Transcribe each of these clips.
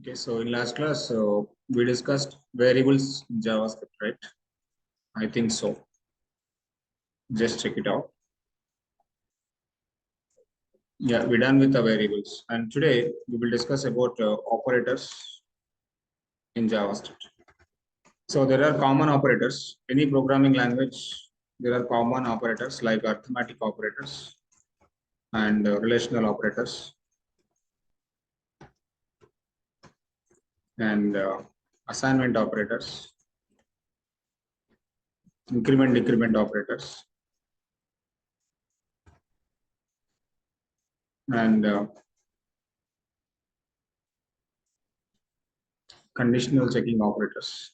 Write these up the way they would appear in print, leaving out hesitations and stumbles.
Okay, so in last class, we discussed variables in JavaScript, right? I think so. Just check it out. Yeah, we're done with the variables. And today we will discuss about operators in JavaScript. So there are common operators. Any programming language, there are common operators like arithmetic operators and relational operators and assignment operators, increment decrement operators, and conditional checking operators.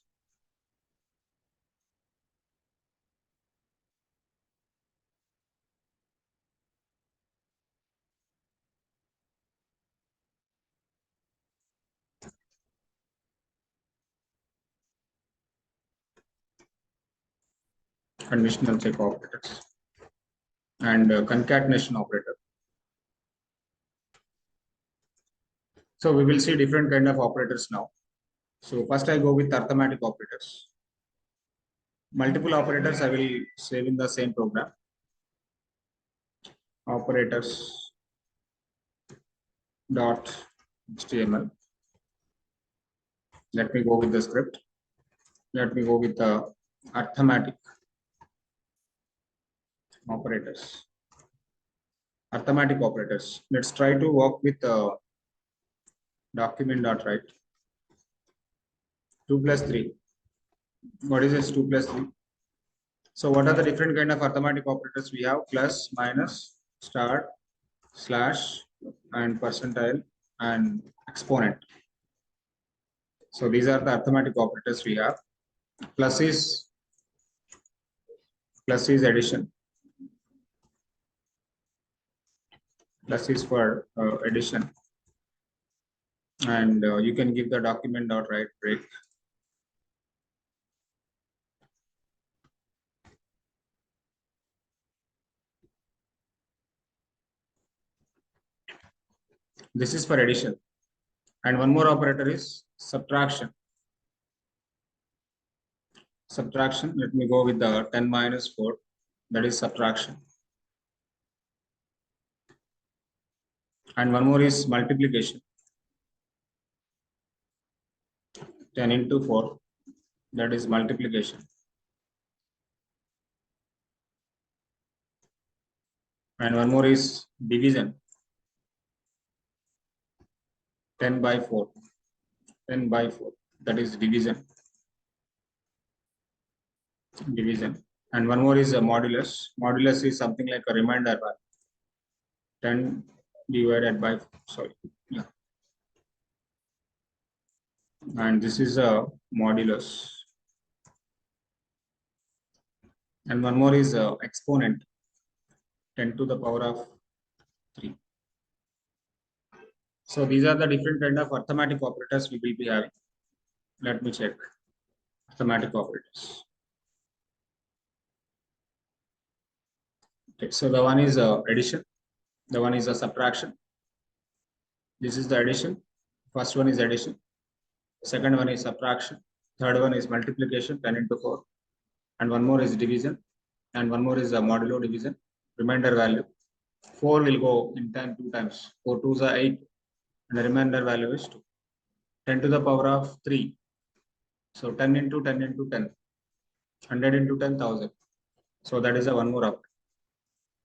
Conditional check operators and concatenation operator. So we will see different kind of operators now. So first I go with arithmetic operators. Multiple operators I will save in the same program. Operators dot HTML. Let me go with the script. Let me go with the arithmetic operators. Arithmetic operators. Let's try to work with document.write. 2 plus 3. What is this 2 plus 3? So what are the different kind of arithmetic operators we have? Plus, minus, star, slash, and percentile, and exponent. So these are the arithmetic operators we have. Plus is addition. Plus is for addition. And you can give the document.write break. This is for addition. And one more operator is subtraction. Subtraction, let me go with the 10 minus 4. That is subtraction. And one more is multiplication. 10 into 4. That is multiplication. And one more is division. 10 by 4. 10 by 4. That is division. Division. And one more is a modulus. Modulus is something like a remainder value. 10 divided by 4. Sorry. Yeah. And this is a modulus. And one more is a exponent. 10 to the power of 3. So these are the different kind of arithmetic operators we will be having. Let me check. Arithmetic operators. Okay, so the one is addition. The one is a subtraction. This is the addition. First one is addition. Second one is subtraction. Third one is multiplication, 10 into 4. And one more is division. And one more is a modulo division. Remainder value. 4 will go in 10 2 times. 4 2s are 8. And the remainder value is 2. 10 to the power of 3. So 10 into 10 into 10. 100 into 10,000. So that is a one more operator.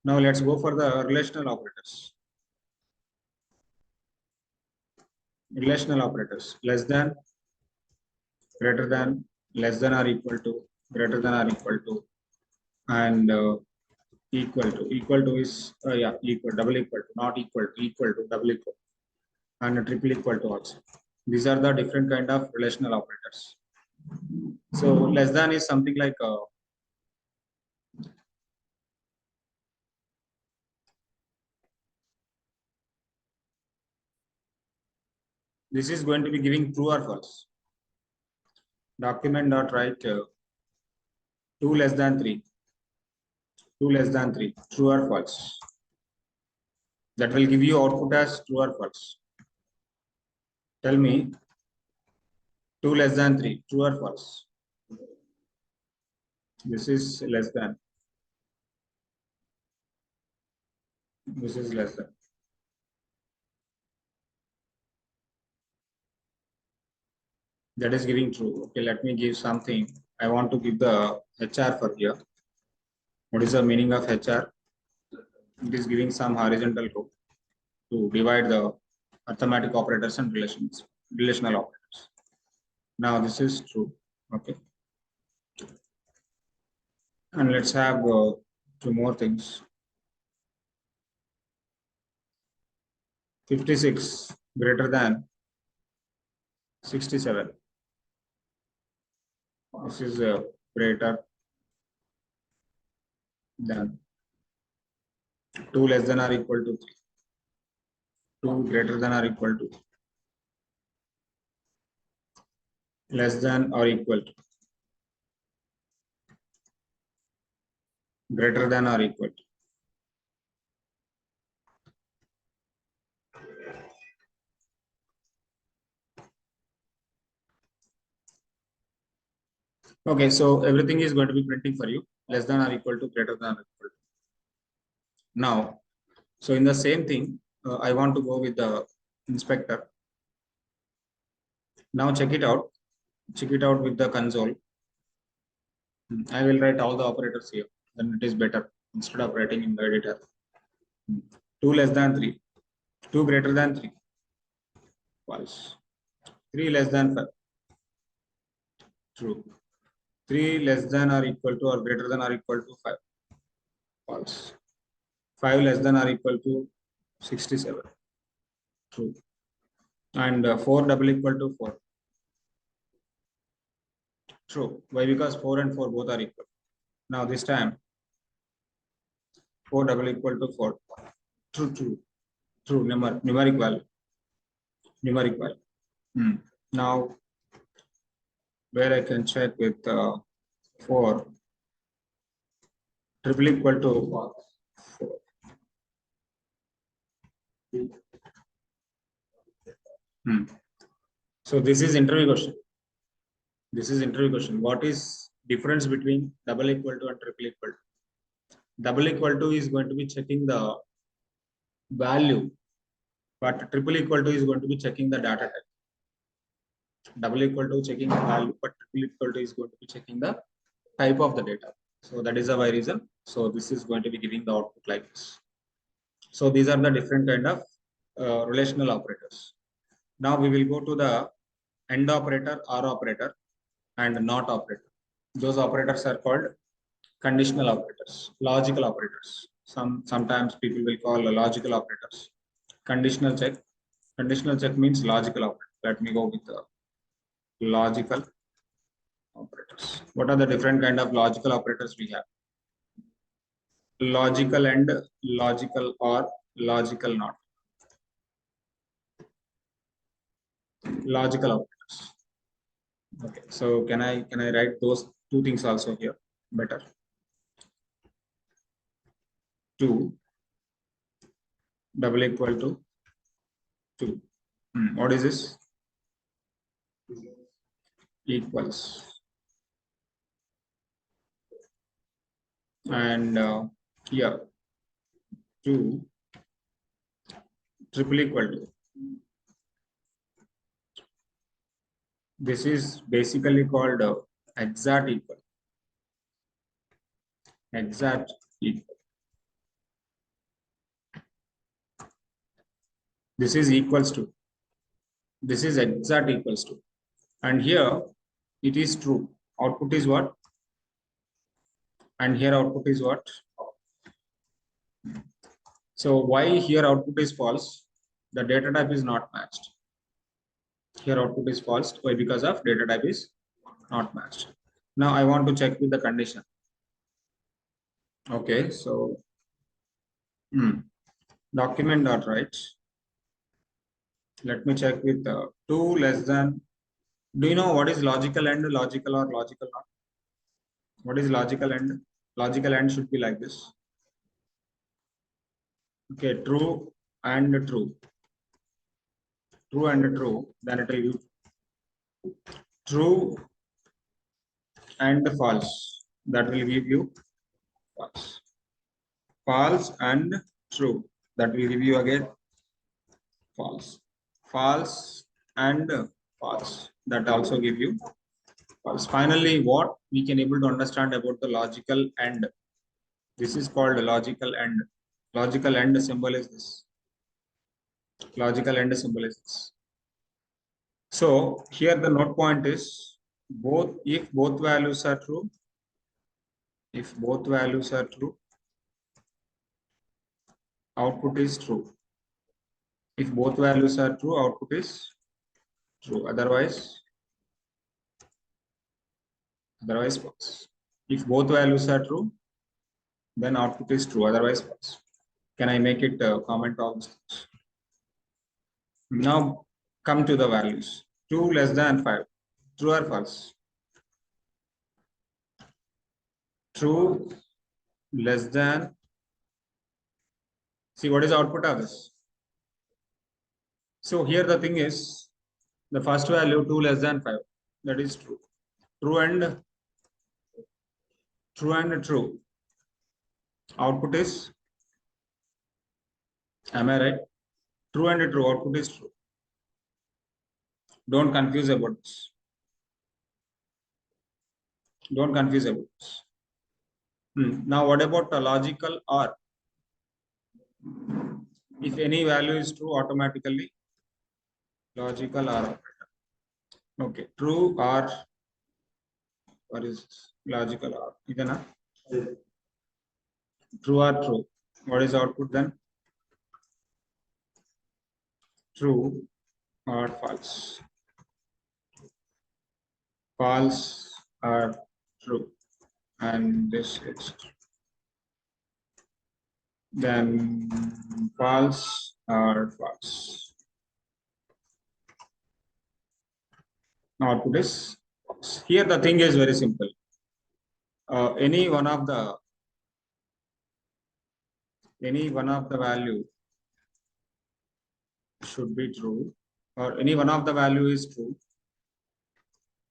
Now let's go for the relational operators. Relational operators. Less than, greater than, less than or equal to, greater than or equal to, and equal to. Equal to is, equal, double equal to, not equal to, double equal, and triple equal to also. These are the different kind of relational operators. So less than is something like this is going to be giving true or false. Document.write 2 less than 3. 2 less than 3. True or false. That will give you output as true or false. Tell me 2 less than 3, true or false? This is less than. This is less than. That is giving true. Okay, let me give something. I want to give the HR for here. What is the meaning of HR? It is giving some horizontal code to divide the arithmetic operators and relational operators. Now this is true. Okay. And let's have two more things. 56 greater than 67. This is greater than 2 less than or equal to 3. 2 greater than or equal to less than or equal to greater than or equal to. Okay, so everything is going to be printing for you less than or equal to greater than or equal to. Now, so in the same thing, I want to go with the inspector. Now check it out. Check it out with the console. I will write all the operators here. Then it is better instead of writing in the editor. 2 less than 3. 2 greater than 3. False. 3 less than 5. True. 3 less than or equal to or greater than or equal to 5. False. 5 less than or equal to 67. True. And 4 double equal to 4. True. Why? Because 4 and 4 both are equal. Now this time 4 double equal to 4. True, true. True. Numeric value. Numeric value. Now where I can check with 4 triple equal to 4. So this is interview question. This is interview question. What is difference between double equal to and triple equal to? Double equal to is going to be checking the value, but triple equal to is going to be checking the data type. Double equal to checking the value, but triple equal to is going to be checking the type of the data. So that is the why reason. So this is going to be giving the output like this. So these are the different kind of relational operators. Now we will go to the AND operator, OR operator, and NOT operator. Those operators are called conditional operators, logical operators. Sometimes people will call logical operators. Conditional check. Conditional check means logical operator. Let me go with the logical operators. What are the different kind of logical operators we have? Logical AND, logical OR, logical NOT. Logical operators. Okay, so can I write those two things also here? Better. 2 double equal to 2. What is this? Equals. And here 2 triple equal to. This is basically called exact equal. Exact equal. This is equals to. This is exact equals to. And here it is true. Output is what? And here output is what? So why here output is false? The data type is not matched. Here output is false. Why? Because of data type is not matched. Now I want to check with the condition. Okay, so document.write. Let me check with 2 less than. Do you know what is logical AND, logical or logical NOT? What is logical AND? Logical AND should be like this. Okay, true and true. True and true, then it will give true and false. That will give you false. False and true. That will give you again false. False and false. That also give you false. Finally, what we can able to understand about the logical and. This is called logical and. Logical and symbol is this. Logical and symbol is this. So here the note point is both, if both values are true, output is true. If both values are true, output is true. Otherwise false. If both values are true, then output is true. Otherwise false. Can I make it comment also? Now come to the values. 2 less than 5. True or false? True less than. See, what is the output of this? So here the thing is, the first value 2 less than 5. That is true. True and true. Output is, am I right? True and true. Output is true. Don't confuse about this. Don't confuse about this. Now, what about the logical or? If any value is true, automatically logical or operator. Okay, true or what is this? Logical or? Idana? True or true? What is output then? True or false? False or true? And this is then false or false. Output is false. Here the thing is very simple. Any one of the value should be true, or any one of the value is true.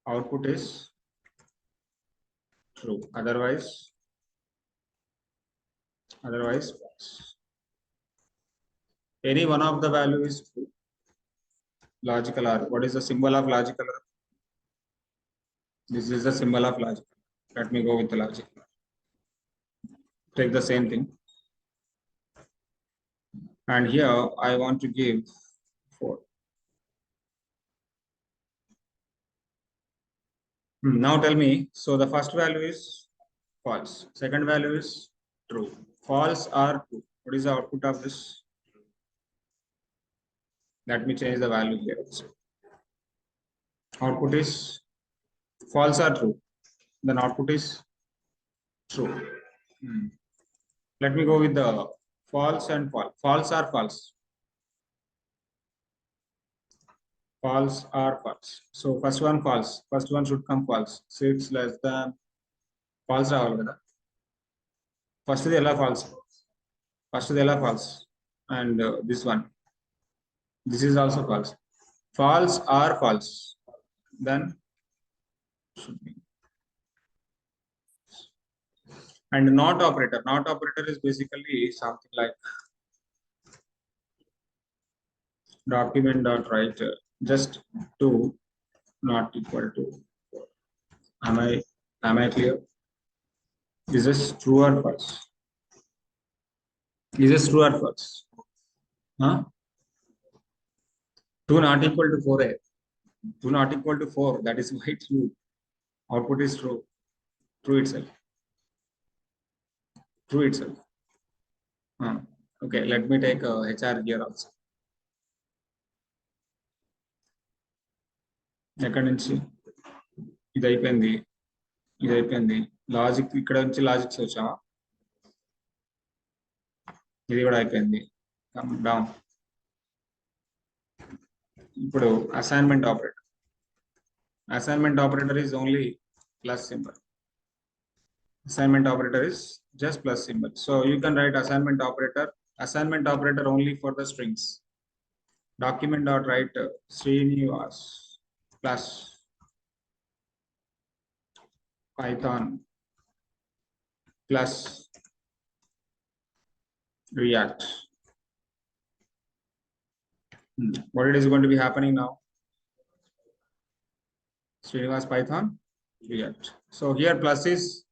Output is true. Otherwise false. Any one of the value is true. Logical or. What is the symbol of logical or? This is the symbol of logical. Let me go with the logical. Take the same thing. And here I want to give 4. Now tell me, so the first value is false. Second value is true. False or true. What is the output of this? Let me change the value here also. Output is false or true. Then output is true. Let me go with the false and false. False or false? False or false. So first one false. First one should come false. 6 less than false. First is false. False. And this one. This is also false. False or false. Then should be. And not operator. Not operator is basically something like document.write just 2 not equal to 4. Am I clear? Is this true or false? Is this true or false? Huh? 2 not equal to 4. 2 not equal to 4. That is why true. Output is true. True itself. True itself. Okay, let me take HR here also. ఎక్కడి నుంచి ఇది అయిపోయింది logic ఇక్కడ నుంచి logics వచ్చామా ఇది కూడా అయిపోయింది డౌన్ ఇప్పుడు assignment operator is only plus symbol. Assignment operator is just plus symbol. So you can write assignment operator only for the strings. Document.write Srinivas plus Python plus React. What it is going to be happening now? Srinivas Python React. So here plus is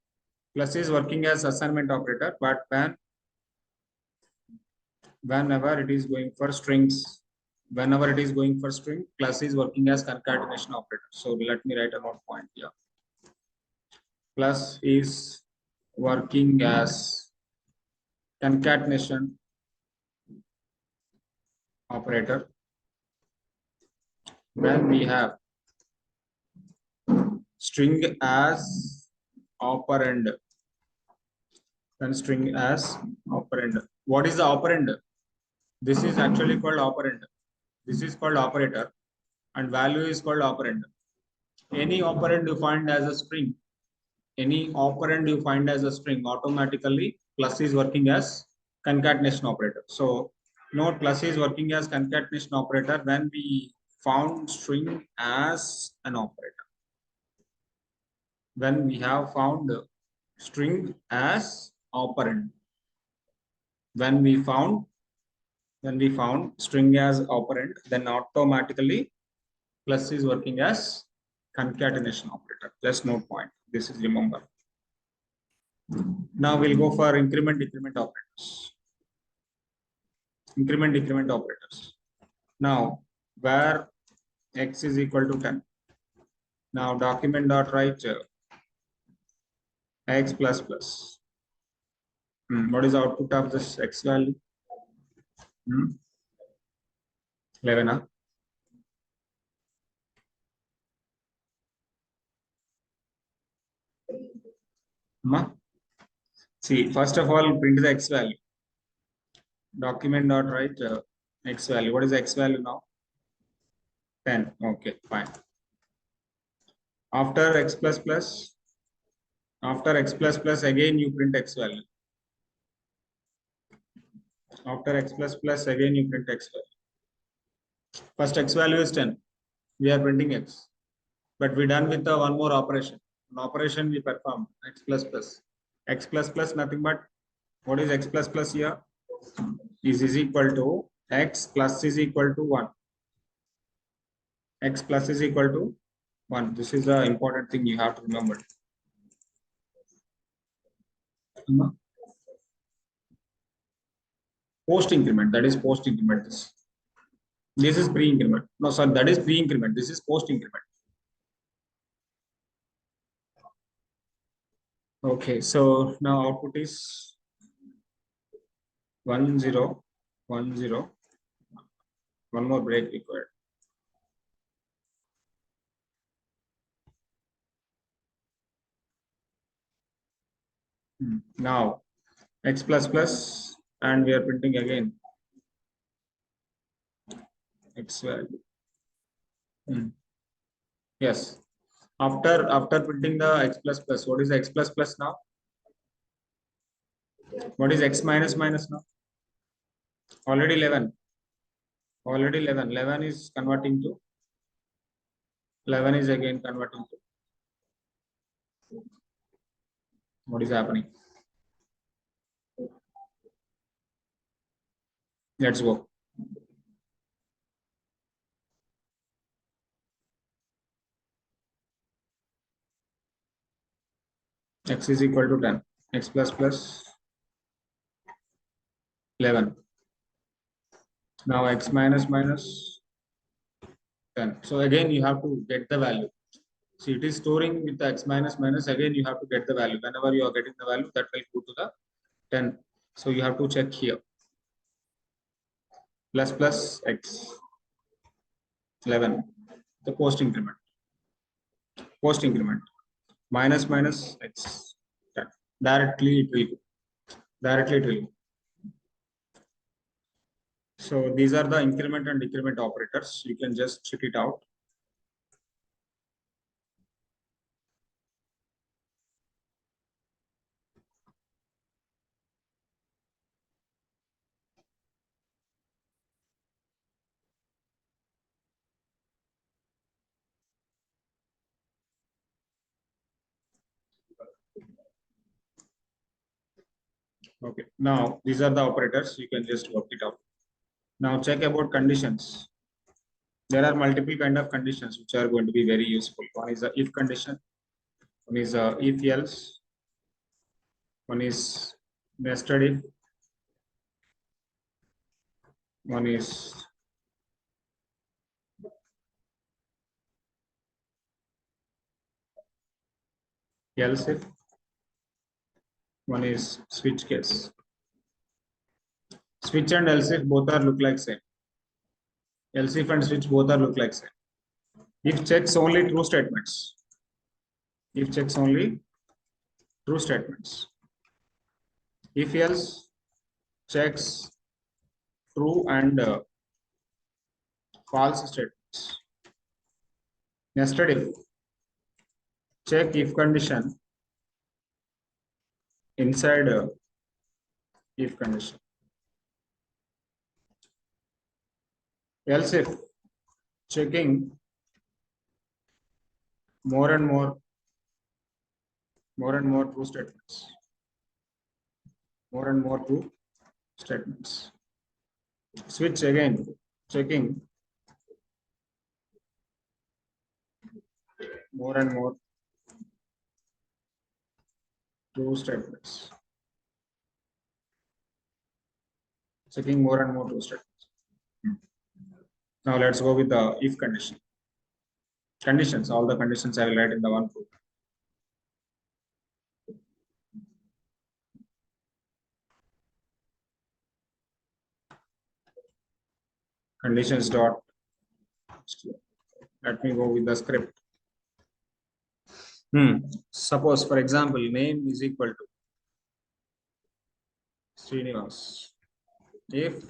working as assignment operator, but whenever it is going for strings, plus is working as concatenation operator. So let me write a note point here. Plus is working as concatenation operator when we have string as operand. Then string as operand. What is the operand? This is actually called operand. This is called operator, and value is called operand. Any operand you find as a string, automatically plus is working as concatenation operator. So note plus is working as concatenation operator when we found string as an operator. When we have found string as operand. When we found string as operand, then automatically plus is working as concatenation operator. Just note point. This is remember. Now we'll go for increment decrement operators. Increment decrement operators. Now where x is equal to 10. Now document dot write x plus plus. What is the output of this x value? 11. Huh? See, first of all, print the x value. Document dot write x value. What is the x value now? 10. Okay, fine. After x plus plus, again you print x value. After x plus plus, again you print x value. First x value is 10. We are printing x. But we done with the one more operation. An operation we perform x plus plus. X plus plus nothing but what is x plus plus here? Is equal to x plus is equal to 1. X plus is equal to 1. This is the important thing you have to remember. Post increment, that is post increment. This is pre increment. No, sorry, that is pre increment. This is post increment. Okay, so now output is 1 0 1 0. One more break required. Now x plus plus, and we are printing again x value. Yes. After printing the x plus plus, what is x plus plus now? What is x minus minus now? Already 11. Already 11. 11 is converting to 11 is again converting to what is happening? Let's go. X is equal to 10. X plus plus 11. Now x minus minus 10. So again you have to get the value. See, it is storing with the x minus minus. Again you have to get the value. Whenever you are getting the value, that will go to the 10. So you have to check here. Plus plus x 11. The post increment. Post increment. Minus minus x 10. Directly it will go. Directly it will go. So these are the increment and decrement operators. You can just check it out. Okay. Now these are the operators. You can just work it out. Now check about conditions. There are multiple kind of conditions which are going to be very useful. One is a if condition. One is a if else. One is nested if. One is else if. One is switch case. Switch and else if both are look like same. Else if and switch both are look like same. If checks only true statements. If checks only true statements. If else checks true and false statements. Nested if check if condition inside if condition. Else if checking more and more true statements. More and more true statements. Switch again checking more and more true statements. Checking more and more true statements. Now let's go with the if condition. Conditions, all the conditions I will write in the one group. Conditions dot. Let me go with the script. Suppose, for example, name is equal to Srinivas. If,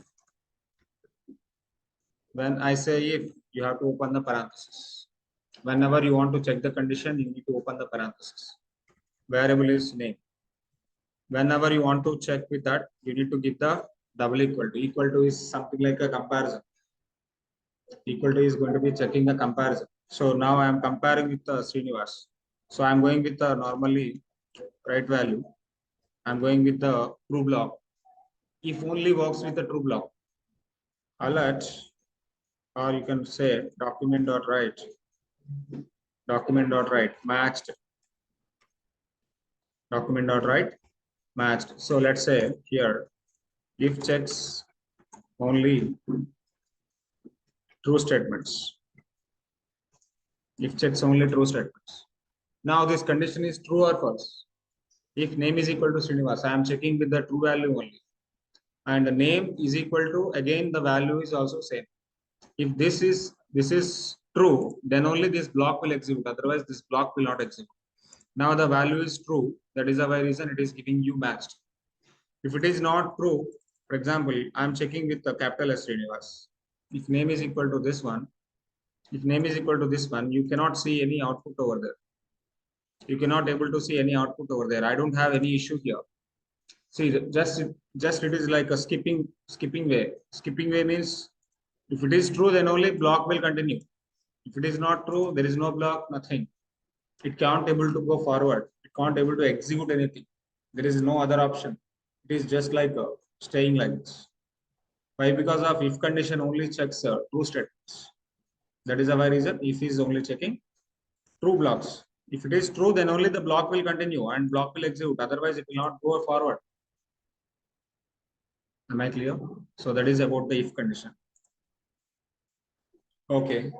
when I say if, you have to open the parenthesis. Whenever you want to check the condition, you need to open the parenthesis. Variable is name. Whenever you want to check with that, you need to give the double equal to. Equal to is something like a comparison. Equal to is going to be checking a comparison. So now I am comparing with Srinivas. So I am going with the normally right value. I am going with the true block. If only works with the true block. Alert, or you can say document.write matched document.write matched. So let's say here if checks only true statements. If checks only true statements. Now this condition is true or false. If name is equal to Srinivas, I am checking with the true value only. And the name is equal to, again the value is also same. If this is true, then only this block will execute. Otherwise, this block will not execute. Now the value is true. That is the reason it is giving you matched. If it is not true, for example, I am checking with the capital S Srinivas. If name is equal to this one, you cannot see any output over there. You cannot able to see any output over there. I don't have any issue here. See, just it is like a skipping way. Skipping way means if it is true, then only block will continue. If it is not true, there is no block, nothing. It can't able to go forward. It can't able to execute anything. There is no other option. It is just like staying like this. Why? Because of if condition only checks true statements. That is the reason if is only checking true blocks. If it is true, then only the block will continue and block will execute. Otherwise, it will not go forward. Am I clear? So that is about the if condition. Okay.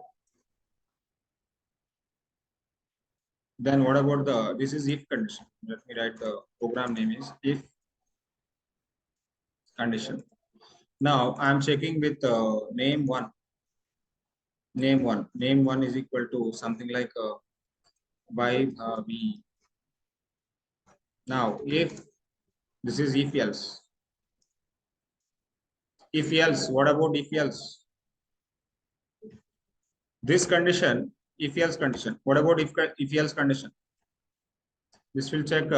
Then what about this is if condition. Let me write the program name is if condition. Now I am checking with name one. Name one is equal to something like by v. Now if this is if else. If else, what about if else? This condition, if else condition. What about if else condition? This will check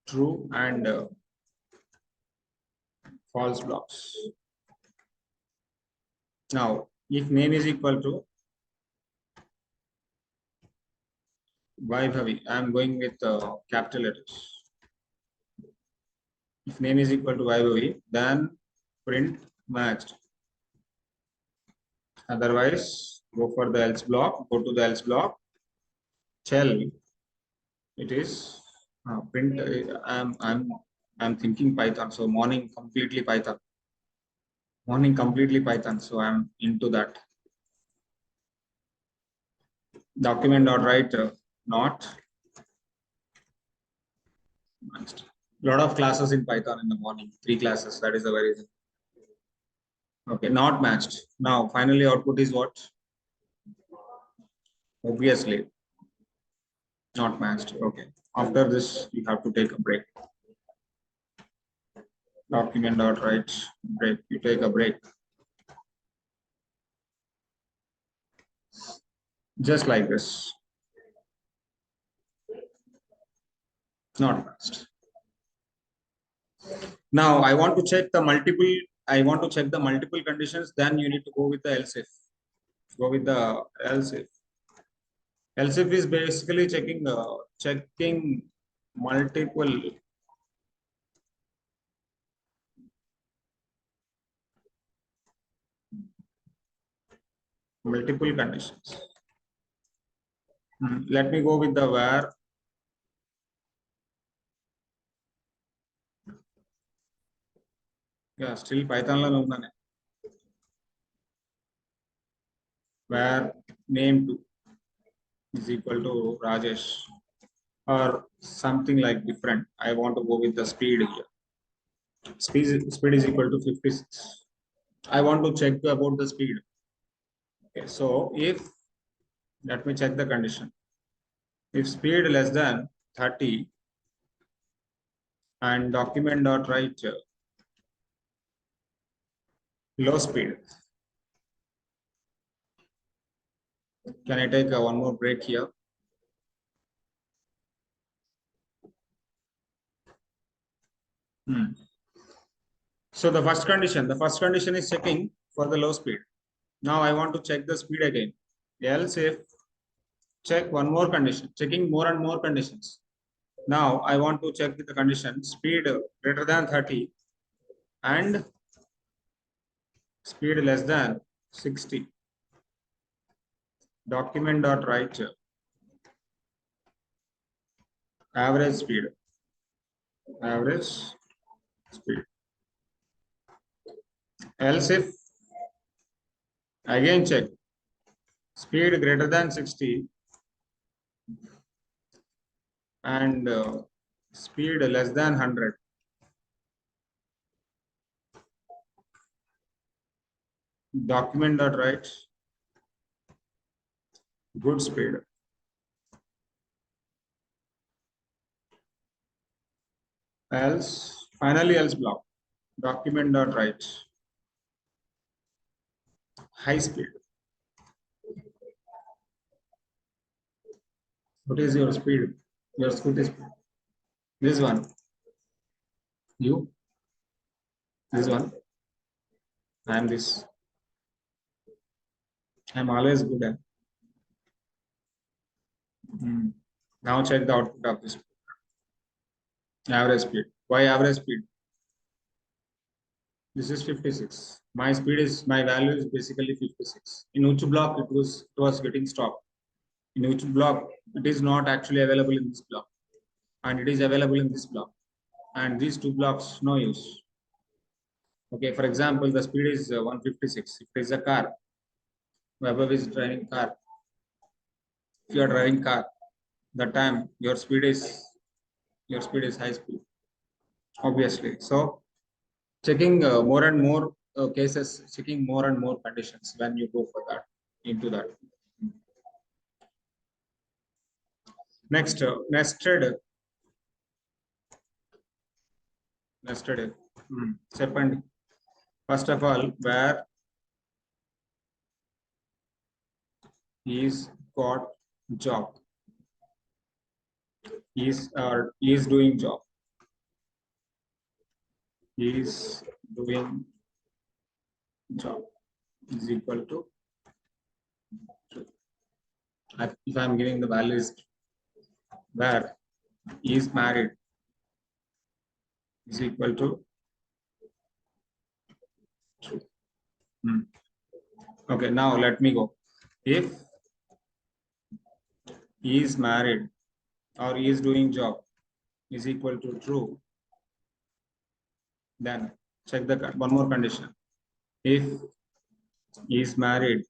true and false blocks. Now If name is equal to Vaibhavi, I am going with capital letters. If name is equal to Vaibhavi, then print matched. Otherwise, go for the else block. Go to the else block. Tell it is print. I'm thinking Python. So morning completely Python. Morning completely Python. So I'm into that. Document.write not. Lot of classes in Python in the morning. 3 classes. That is the very reason. Okay, not matched. Now, finally, output is what? Obviously, not matched. Okay. After this, you have to take a break. Document.write break. You take a break. Just like this. Not matched. Now, I want to check the multiple conditions. Then you need to go with the else if. Go with the else if. Else if is basically checking multiple conditions. Let me go with the where. Yeah, still Python lo unnane. Where name 2 is equal to Rajesh or something like different. I want to go with the speed here. Speed is equal to 56. I want to check about the speed. Okay, so if let me check the condition. If speed less than 30 and document.write low speed. Can I take one more break here? So the first condition is checking for the low speed. Now I want to check the speed again. Else if check one more condition, checking more and more conditions. Now I want to check the condition speed greater than 30 and speed less than 60. Document.write average speed. Else if again check speed greater than 60 and speed less than 100. Document.write good speed. Else, finally else block. Document.write high speed. What is your speed? Your scooty speed. This one. You. This one. I am this. I am always good at. Now check the output of this. Average speed. Why average speed? This is 56. My value is basically 56. In which block it was getting stopped. In which block it is not actually available in this block. And it is available in this block. And these 2 blocks, no use. Okay, for example, the speed is 156. If it is a car, whoever is driving car, if you are driving car, the time your speed is high speed, obviously. So checking more and more cases, checking more and more conditions when you go for that into that. Next, nested. Second, first of all, where he's got job. He's doing job. He's doing job is equal to If I'm giving the values where is married is equal to true. Okay, now let me go. If he is married or he is doing job is equal to true, then check the one more condition. If he is married,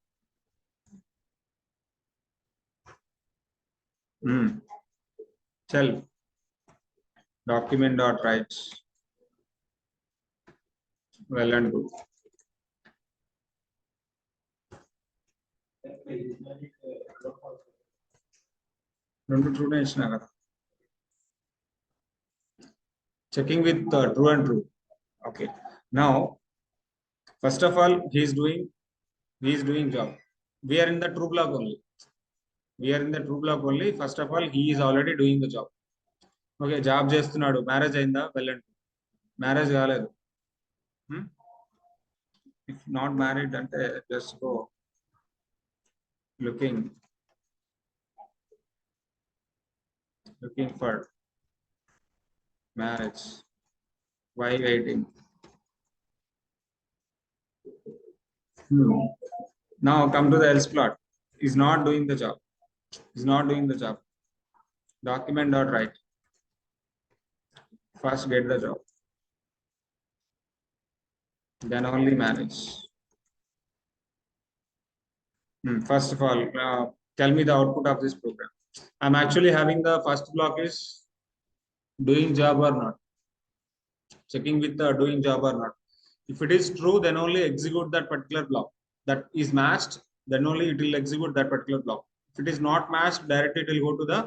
tell document dot write well and good. రెండు true ఇచ్చినా కదా. Checking with true and true. Okay. Now, first of all, he is doing job. We are in the true block only. First of all, he is already doing the job. Okay, job చేస్తున్నాడు. Marriage అయిందా? వెళ్ళండి. Marriage కాలేదు. If not married, అంటే just go looking for marriage. Why waiting? Now come to the else plot. Is not doing the job. Document dot write. First get the job. Then only manage. First of all, tell me the output of this program. I'm actually having the first block is doing job or not. Checking with the doing job or not. If it is true, then only execute that particular block. That is matched, then only it will execute that particular block. If it is not matched, directly it will go to the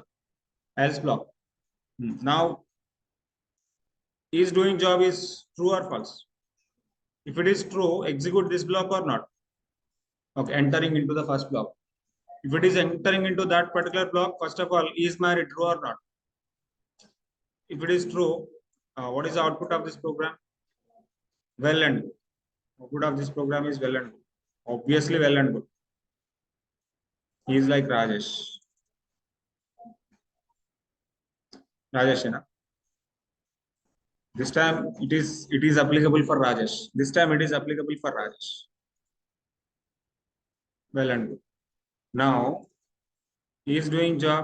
else block. Now, is doing job is true or false? If it is true, execute this block or not. Okay, entering into the first block. If it is entering into that particular block, first of all, is married true or not? If it is true, what is the output of this program? Well and good. Output of this program is well and good. Obviously well and good. He is like Rajesh. Rajesh, you know? This time it is applicable for Rajesh. This time it is applicable for Rajesh. Well and good. Now he is doing job.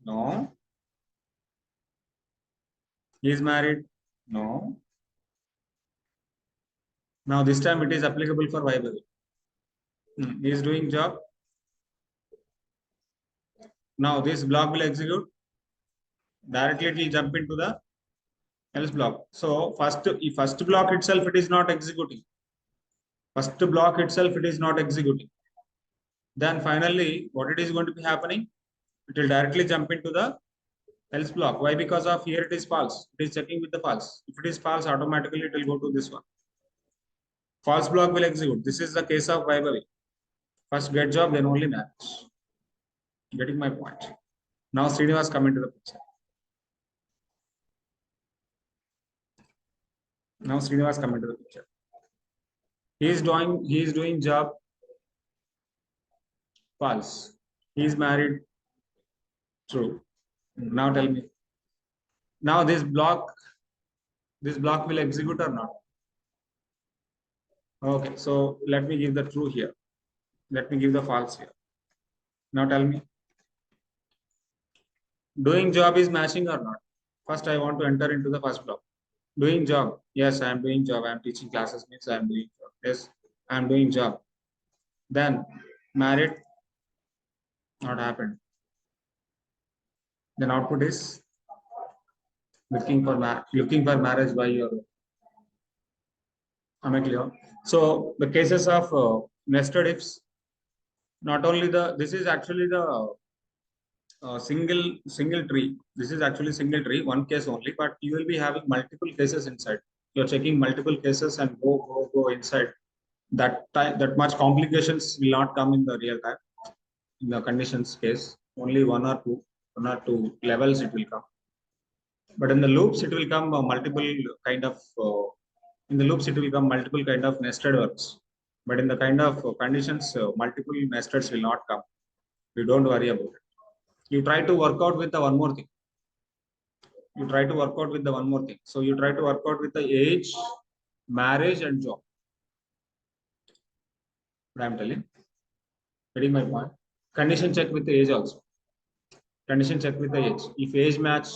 No. He is married. No. Now this time it is applicable for Vaibhavi. He is doing job. Now this block will execute. Directly it will jump into the else block. So first block itself it is not executing. Then finally, what it is going to be happening? It will directly jump into the else block. Why? Because of here it is false. It is checking with the false. If it is false, automatically it will go to this one. False block will execute. This is the case of Vaibhavi. First get job, then only marriage. Getting my point. Now Srinivas come into the picture. He is doing job. False. He is married. True. Now tell me. Now this block will execute or not? Okay, so let me give the true here. Let me give the false here. Now tell me. Doing job is matching or not? First, I want to enter into the first block. Doing job. Yes, I am doing job. I am teaching classes, means I am doing job. Yes, I am doing job. Then married, not happened. Then output is looking for marriage by your. Am I clear? So the cases of nested ifs. Not only this is actually the single tree. This is actually single tree, one case only, but you will be having multiple cases inside. You're checking multiple cases and go inside. That much complications will not come in the real time. In the conditions case, only one or two levels it will come. But in the loops, it will come multiple kind of. In the loops, it will come multiple kind of nested verbs. But in the kind of conditions, multiple nesteds will not come. You don't worry about it. You try to work out with the one more thing. You try to work out with the one more thing. So you try to work out with the age, marriage, and job. What I'm telling. Getting my point. Condition check with the age also. Condition check with the age. If age match,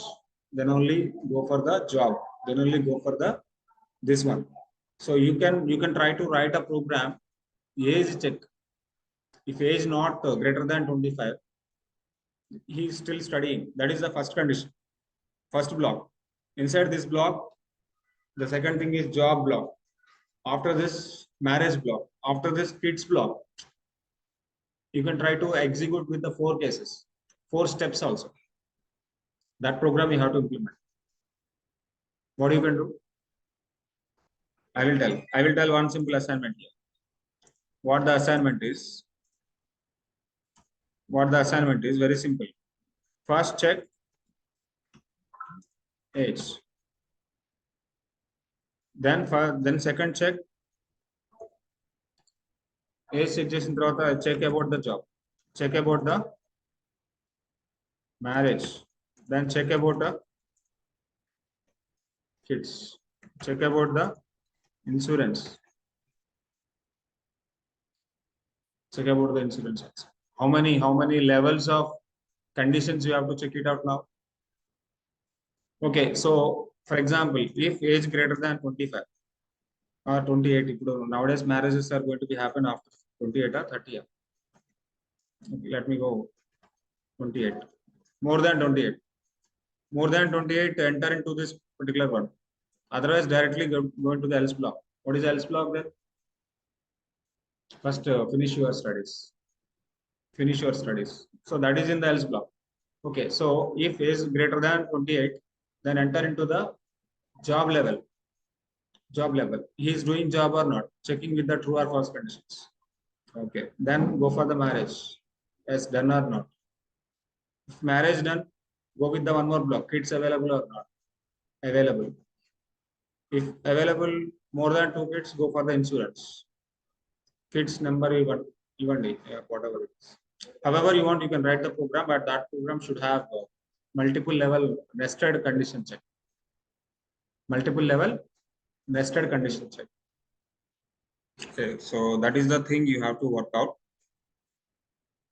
then only go for the job. Then only go for the this one. So you can try to write a program age check. If age not greater than 25, he is still studying. That is the first condition. First block. Inside this block, the second thing is job block. After this, marriage block. After this, kids block. You can try to execute with the 4 cases, 4 steps also. That program you have to implement. What you can do? I will tell. I will tell one simple assignment here. What the assignment is? What the assignment is? Very simple. First check age. Then second check age check చేసిన తర్వాత check about the job. Check about the marriage. Then check about the kids. Check about the insurance. Check about the insurance. How many levels of conditions you have to check it out now? Okay, so for example, if age greater than 25 or 28, nowadays marriages are going to be happen after 28 or 30. Okay, let me go 28. More than 28. More than 28, enter into this particular one. Otherwise, directly go into the else block. What is else block then? First, finish your studies. Finish your studies. So that is in the else block. Okay, so if age greater than 28, then enter into the job level. Job level. He is doing job or not. Checking with the true or false conditions. Okay, then go for the marriage. Yes, done or not. If marriage done, go with the one more block. Kids available or not? Available. If available more than 2 kids, go for the insurance. Kids number even whatever it is. However you want, you can write the program, but that program should have multiple level nested condition check. Multiple level nested condition check. Okay, so that is the thing you have to work out.